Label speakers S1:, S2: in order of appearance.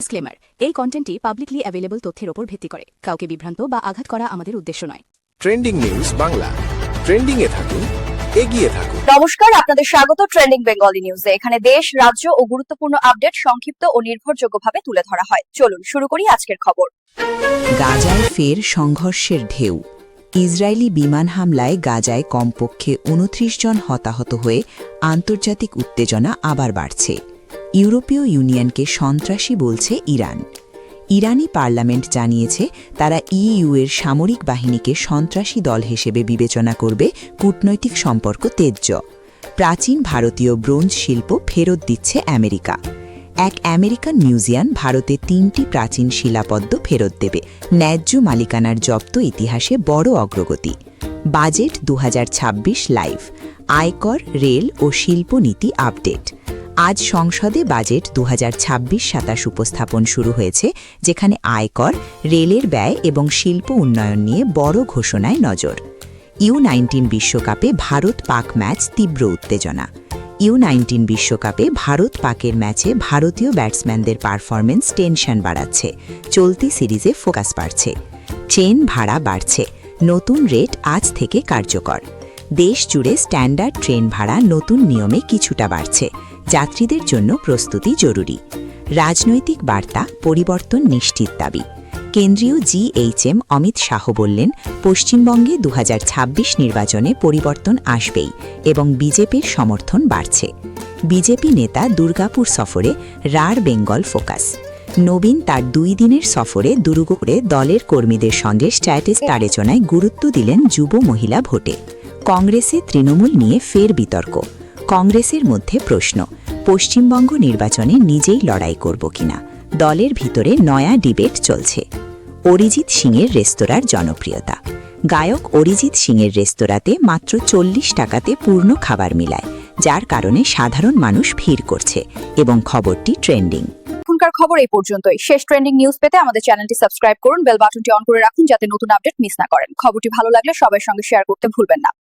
S1: Disclaimer, এই কন্টেন্টটি publicly available তথ্যের ওপর ভিত্তি করে কাউকে বিভ্রান্ত বা আঘাত করা আমাদের উদ্দেশ্য নয়।
S2: ট্রেন্ডিং নিউজ বাংলা, ট্রেন্ডিং এ থাকুন, এগিয়ে থাকুন।
S3: নমস্কার, আপনাদের স্বাগত ট্রেন্ডিং বেঙ্গলি নিউজে। এখানে দেশ, রাজ্য ও গুরুত্বপূর্ণ আপডেট সংক্ষিপ্ত ও নির্ভরযোগ্যভাবে তুলে ধরা হয়। চলুন শুরু করি আজকের খবর।
S4: গাজায় ফের সংঘর্ষের ঢেউ। ইসরায়েলি বিমান হামলায় গাজায় কমপক্ষে ২৯ জন হতাহত হয়ে আন্তর্জাতিক উত্তেজনা আবার বাড়ছে। ইউরোপীয় ইউনিয়নকে সন্ত্রাসী বলছে ইরান। ইরানি পার্লামেন্ট জানিয়েছে তারা ইইউ এর সামরিক বাহিনীকে সন্ত্রাসী দল হিসেবে বিবেচনা করবে। কূটনৈতিক সম্পর্ক তেজ্য। প্রাচীন ভারতীয় ব্রোঞ্জ শিল্প ফেরত দিচ্ছে আমেরিকা। এক আমেরিকান মিউজিয়াম ভারতে ৩টি প্রাচীন শিলাপদ্ম ফেরত দেবে। ন্যায্য মালিকানার জব্দ ইতিহাসে বড় অগ্রগতি। Budget ২০২৬ live. আয়কর, রেল ও শিল্পনীতি আপডেট। আজ সংসদে বাজেট ২০২৬-২৭ উপস্থাপন শুরু হয়েছে, যেখানে আয়কর, রেলের ব্যয় এবং শিল্প উন্নয়ন নিয়ে বড় ঘোষণায় নজর। ইউ-19 বিশ্বকাপে ভারত-পাক ম্যাচ তীব্র উত্তেজনা। ইউ-19 বিশ্বকাপে ভারত-পাকের ম্যাচে ভারতীয় ব্যাটসম্যানদের পারফরমেন্স টেনশন বাড়াচ্ছে। চলতি সিরিজে ফোকাস বাড়ছে। ট্রেন ভাড়া বাড়ছে। নতুন রেট আজ থেকে কার্যকর। দেশ জুড়ে স্ট্যান্ডার্ড ট্রেন ভাড়া নতুন নিয়মে কিছুটা বাড়ছে। যাত্রীদের জন্য প্রস্তুতি জরুরি। রাজনৈতিক বার্তা, পরিবর্তন নিশ্চিত দাবি। কেন্দ্রীয় জিএইচএম অমিত শাহ বললেন, পশ্চিমবঙ্গে ২০২৬ নির্বাচনে পরিবর্তন আসবেই এবং বিজেপির সমর্থন বাড়ছে। বিজেপি নেতা দুর্গাপুর সফরে রাঢ় বেঙ্গল ফোকাস। নবীন তার ২ দিনের সফরে দুর্গাপুরে দলের কর্মীদের সঙ্গে স্ট্র্যাটেজিক আলোচনায় গুরুত্ব দিলেন যুব মহিলা ভোটে। কংগ্রেসে তৃণমূল নিয়ে ফের বিতর্ক। কংগ্রেসের মধ্যে প্রশ্ন, পশ্চিমবঙ্গ নির্বাচনে নিজেই লড়াই করব কিনা। দলের ভিতরে নয়া ডিবেট চলছে। অরিজিৎ সিংয়ের রেস্তোরাঁর জনপ্রিয়তা। গায়ক অরিজিৎ সিংয়ের রেস্তোরাঁতে মাত্র ৪০ টাকাতে পূর্ণ খাবার মিলায়, যার কারণে সাধারণ মানুষ ভিড় করছে এবং খবরটি ট্রেন্ডিং।
S3: এখনকার খবর এই পর্যন্তই। শেষ ট্রেন্ডিং নিউজ পেতে আমাদের চ্যানেলটি সাবস্ক্রাইব করুন, বেল বাটনটি অন করে রাখুন যাতে নতুন আপডেট মিস না করেন। খবরটি ভালো লাগলে সবার সঙ্গে শেয়ার করতে ভুলবেন না।